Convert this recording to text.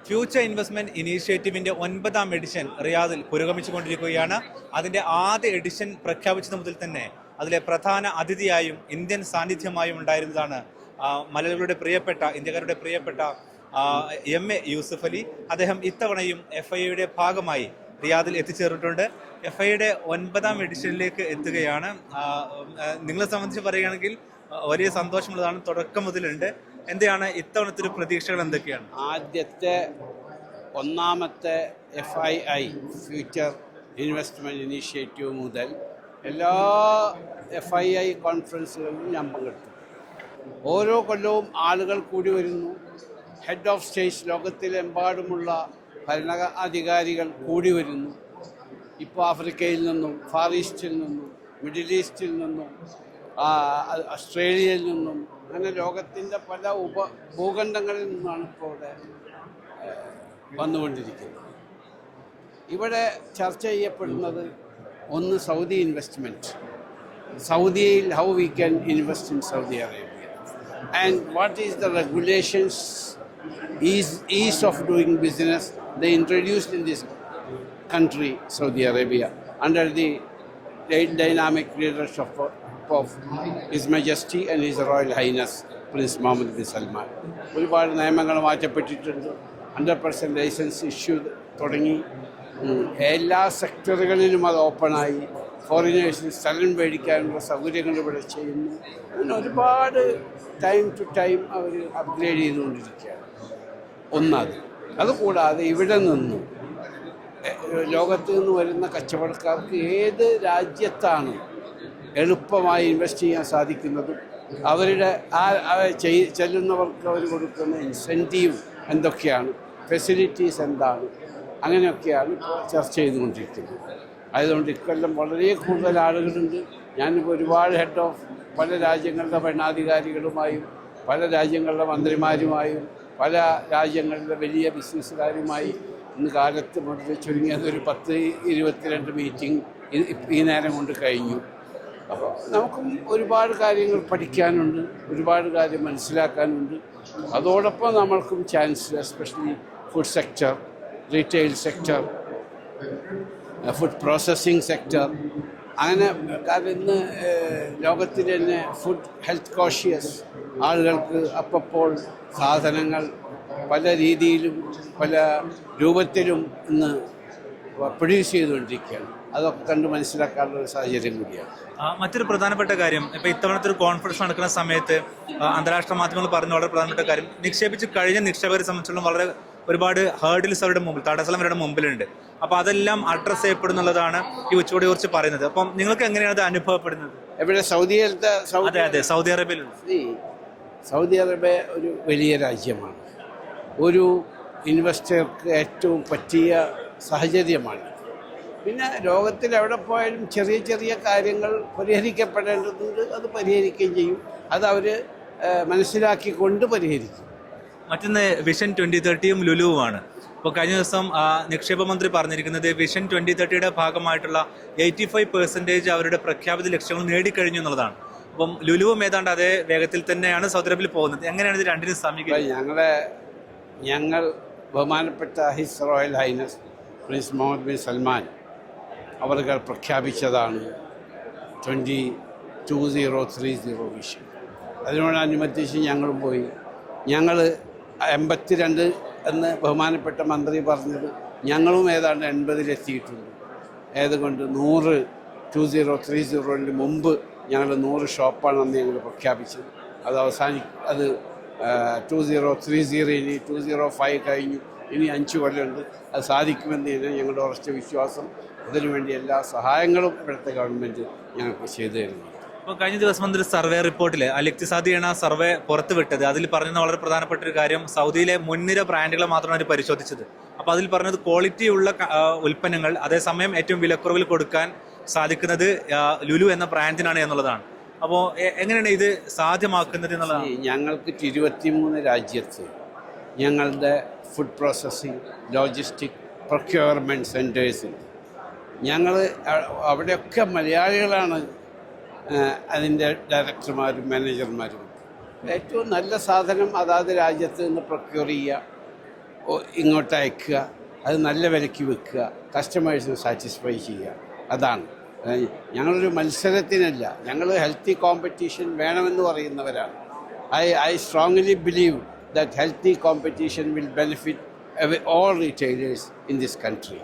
Future investment ഇനീഷ്യേറ്റീവിന്റെ 9ാം edition റിയാദിൽ പുരോഗമിച്ചുകൊണ്ടിരിക്കുകയാണ്. അതിന്റെ ആദ്യ എഡിഷൻ പ്രഖ്യാപിച്ചത് മുതൽ തന്നെ അതിലെ പ്രധാന അതിഥിയായും ഇന്ത്യൻ സാന്നിധ്യമായും ഉണ്ടായിരുന്നതാണ് മലയാളികളുടെ പ്രിയപ്പെട്ട ഇന്ത്യക്കാരുടെ പ്രിയപ്പെട്ട എം.എ. യൂസുഫ് അലി. അദ്ദേഹം ഇത്തവണയും FIAയുടെ ഭാഗമായി റിയാദിൽ എത്തിച്ചേർന്നിട്ടുണ്ട്. FIAയുടെ 9ാം എഡിഷനിലേക്ക് എത്തുകയാണ്. നിങ്ങളെ സംബന്ധിച്ച് പറയുകയാണെങ്കിൽ വലിയ സന്തോഷമുള്ളതാണ്. തുടക്കം മുതലുണ്ട്. എന്താണ് ഇത്തവണത്തെ ഒരു പ്രതീക്ഷകൾ എന്തൊക്കെയാണ്? ആദ്യത്തെ ഒന്നാമത്തെ FII ഫ്യൂച്ചർ ഇൻവെസ്റ്റ്മെൻറ്റ് ഇനീഷ്യേറ്റീവ് മുതൽ എല്ലാ FII കോൺഫറൻസുകളിലും ഞാൻ പങ്കെടുത്തു. ഓരോ കൊല്ലവും ആളുകൾ കൂടി വരുന്നു. ഹെഡ് ഓഫ് സ്റ്റേറ്റ്സ് ലോകത്തിലെമ്പാടുമുള്ള ഭരണാധികാരികൾ കൂടി വരുന്നു. ഇപ്പോൾ ആഫ്രിക്കയിൽ നിന്നും, ഫാർ ഈസ്റ്റിൽ നിന്നും, മിഡിൽ ഈസ്റ്റിൽ നിന്നും, ഓസ്ട്രേലിയയിൽ നിന്നും, അങ്ങനെ ലോകത്തിൻ്റെ പല ഭൂഖണ്ഡങ്ങളിൽ നിന്നാണ് ഇപ്പോൾ ഇവിടെ വന്നുകൊണ്ടിരിക്കുന്നത്. ഇവിടെ ചർച്ച ചെയ്യപ്പെടുന്നത് ഒന്ന് സൗദി ഇൻവെസ്റ്റ്മെൻറ്റ്, സൗദിയിൽ how we can invest in Saudi Arabia and what is the regulations ease of doing business they introduced in this country, Saudi Arabia, under the dynamic leadership of His Majesty and His Royal Highness Prince Mohammed bin Salman. ഒരുപാട് നിയമങ്ങൾ മാറ്റപ്പെട്ടിട്ടുണ്ട്. 100% licence issue തുടങ്ങി. എല്ലാ സെക്ടറുകളിലും അത് ഓപ്പണായി. ഫോറിനേഴ്സിന് സ്ഥലം മേടിക്കാനുള്ള സൗകര്യങ്ങൾ ഇവിടെ ചെയ്യുന്നു. അങ്ങനെ ഒരുപാട് ടൈം ടു ടൈം അവർ അപ്ഗ്രേഡ് ചെയ്തുകൊണ്ടിരിക്കുകയാണ്. ഒന്നത്. അതുകൂടാതെ ഇവിടെ നിന്നും ലോകത്ത് നിന്ന് വരുന്ന കച്ചവടക്കാർക്ക് ഏത് രാജ്യത്താണ് എളുപ്പമായി ഇൻവെസ്റ്റ് ചെയ്യാൻ സാധിക്കുന്നതും അവരുടെ ചെല്ലുന്നവർക്ക് അവർ കൊടുക്കുന്ന ഇൻസെൻറ്റീവ് എന്തൊക്കെയാണ്, ഫെസിലിറ്റീസ് എന്താണ്, അങ്ങനെയൊക്കെയാണ് ഇപ്പോൾ ചർച്ച ചെയ്തുകൊണ്ടിരിക്കുന്നത്. അതുകൊണ്ട് ഇക്കൊല്ലം വളരെ കൂടുതൽ ആളുകളുണ്ട്. ഞാനിപ്പോൾ ഒരുപാട് ഹെഡ് ഓഫ് പല രാജ്യങ്ങളുടെ ഭരണാധികാരികളുമായും പല രാജ്യങ്ങളുടെ മന്ത്രിമാരുമായും പല രാജ്യങ്ങളിലെ വലിയ ബിസിനസ്സുകാരുമായി ഇന്ന് കാലത്ത് മുതൽ ചുരുങ്ങിയത് ഒരു 10-22 മീറ്റിംഗ് ഈ നേരം കൊണ്ട് കഴിഞ്ഞു. അപ്പോൾ നമുക്കും ഒരുപാട് കാര്യങ്ങൾ പഠിക്കാനുണ്ട്, ഒരുപാട് കാര്യം മനസ്സിലാക്കാനുണ്ട്. അതോടൊപ്പം നമ്മൾക്കും chance, especially food sector, retail sector, food processing sector, അങ്ങനെ കാരണം ഇന്ന് ലോകത്തിൽ തന്നെ ഫുഡ് ഹെൽത്ത് കോഷ്യസ് ആളുകൾക്ക് അപ്പോൾ സാധനങ്ങൾ പല രീതിയിലും പല രൂപത്തിലും ഇന്ന് പ്രൊഡ്യൂസ് ചെയ്തുകൊണ്ടിരിക്കുകയാണ്. അതൊക്കെ കണ്ട് മനസ്സിലാക്കാനുള്ള ഒരു സാഹചര്യം കൂടിയാണ്. മറ്റൊരു പ്രധാനപ്പെട്ട കാര്യം, ഇപ്പോൾ ഇത്തവണത്തെ ഒരു കോൺഫറൻസ് നടക്കുന്ന സമയത്ത് അന്താരാഷ്ട്ര മാധ്യമങ്ങൾ പറഞ്ഞ വളരെ പ്രധാനപ്പെട്ട കാര്യം, നിക്ഷേപിച്ച് കഴിഞ്ഞ നിക്ഷേപകരെ സംബന്ധിച്ചിടത്തോളം ഒരുപാട് ഹേർഡിൽസ് അവരുടെ മുമ്പിൽ, തടസ്സം അവരുടെ മുമ്പിലുണ്ട്. അപ്പോൾ അതെല്ലാം അഡ്രസ് ചെയ്യപ്പെടുന്നുള്ളതാണ് ഈ ഉച്ചകോടിയെ കുറിച്ച് പറയുന്നത്. അപ്പം നിങ്ങൾക്ക് എങ്ങനെയാണ് അത് അനുഭവപ്പെടുന്നത്? എവിടെ? സൗദിയിലത്തെ? അതെ, സൗദി അറേബ്യയിലുണ്ട്. സൗദി അറേബ്യ ഒരു വലിയ രാജ്യമാണ്. ഒരു ഇൻവെസ്റ്റർക്ക് ഏറ്റവും പറ്റിയ സാഹചര്യമാണ്. പിന്നെ ലോകത്തിൽ എവിടെ പോയാലും ചെറിയ ചെറിയ കാര്യങ്ങൾ പരിഹരിക്കപ്പെടേണ്ടതുണ്ട്. അത് പരിഹരിക്കുകയും ചെയ്യും. അത് അവർ മനസ്സിലാക്കിക്കൊണ്ട് പരിഹരിക്കും. മറ്റൊന്ന് വിഷൻ 2030യും ലുലുവുമാണ്. ഇപ്പോൾ കഴിഞ്ഞ ദിവസം നിക്ഷേപ മന്ത്രി പറഞ്ഞിരിക്കുന്നത് വിഷൻ 2030യുടെ ഭാഗമായിട്ടുള്ള 85% അവരുടെ പ്രഖ്യാപിത ലക്ഷ്യങ്ങൾ നേടിക്കഴിഞ്ഞു എന്നുള്ളതാണ്. അപ്പം ലുലുവും ഏതാണ്ട് അതേ വേഗത്തിൽ തന്നെയാണ് സൗദി അറേബ്യയിൽ പോകുന്നത്. എങ്ങനെയാണ് ഇത് രണ്ടിനും സമീപിക്കുന്നത്? ഞങ്ങൾ ബഹുമാനപ്പെട്ട his royal highness prince Mohammed bin Salman അവർ പ്രഖ്യാപിച്ചതാണ് 2030 വിഷൻ. അതിനോടനുബന്ധിച്ച് ഞങ്ങളും പോയി. ഞങ്ങൾ 82 എന്ന് ബഹുമാനപ്പെട്ട മന്ത്രി പറഞ്ഞത്, ഞങ്ങളും ഏതാണ്ട് 80-ലെത്തിയിട്ടുണ്ട്. ഏതുകൊണ്ട് 2030 മുമ്പ് ഞങ്ങൾ 100 ഷോപ്പാണ് അന്ന് ഞങ്ങൾ പ്രഖ്യാപിച്ചത്. അത് അത് 2030 ഇനി 205 കഴിഞ്ഞു. ഇനി 5 കൊല്ലമുണ്ട്. അത് സാധിക്കുമെന്ന് തന്നെ ഞങ്ങളുടെ ഉറച്ച വിശ്വാസം. അതിനുവേണ്ടി എല്ലാ സഹായങ്ങളും ഇവിടുത്തെ ഗവൺമെൻറ് ഞങ്ങൾക്ക് ചെയ്തു തരുന്നു. ഇപ്പോൾ കഴിഞ്ഞ ദിവസം വന്നൊരു സർവേ റിപ്പോർട്ടിൽ അലിക്തിസാദിയാണ് ആ സർവേ പുറത്തുവിട്ടത്. അതിൽ പറഞ്ഞത് വളരെ പ്രധാനപ്പെട്ട ഒരു കാര്യം, സൗദിയിലെ മുൻനിര ബ്രാൻഡുകളെ മാത്രമാണ് അവർ പരിശോധിച്ചത്. അപ്പോൾ അതിൽ പറഞ്ഞത് ക്വാളിറ്റിയുള്ള ഉൽപ്പന്നങ്ങൾ അതേസമയം ഏറ്റവും വിലക്കുറവിൽ കൊടുക്കാൻ സാധിക്കുന്നത് ലുലു എന്ന ബ്രാൻഡിനാണ് എന്നുള്ളതാണ്. അപ്പോൾ എങ്ങനെയാണ് ഇത് സാധ്യമാക്കുന്നത് എന്നുള്ളതാണ്? ഞങ്ങൾക്ക് 23 രാജ്യത്ത് ഞങ്ങളുടെ ഫുഡ് പ്രോസസ്സിംഗ്, ലോജിസ്റ്റിക്, പ്രൊക്യൂർമെൻറ്റ് സെൻറ്റേഴ്സിൽ ഞങ്ങൾ അവിടെയൊക്കെ മലയാളികളാണ് അതിൻ്റെ ഡയറക്ടർമാരും മാനേജർമാരും. ഏറ്റവും നല്ല സാധനം അതാത് രാജ്യത്ത് നിന്ന് പ്രൊക്യൂർ ചെയ്യുക, ഇങ്ങോട്ട് അയക്കുക, അത് നല്ല വിലയ്ക്ക് വിൽക്കുക, കസ്റ്റമേഴ്സിനെ സാറ്റിസ്ഫൈ ചെയ്യുക. അതാണ് ഞങ്ങളൊരു മത്സരത്തിനല്ല, ഞങ്ങൾ ഹെൽത്തി കോമ്പറ്റീഷൻ വേണമെന്ന് പറയുന്നവരാണ്. I strongly believe that healthy competition will benefit all retailers in this country.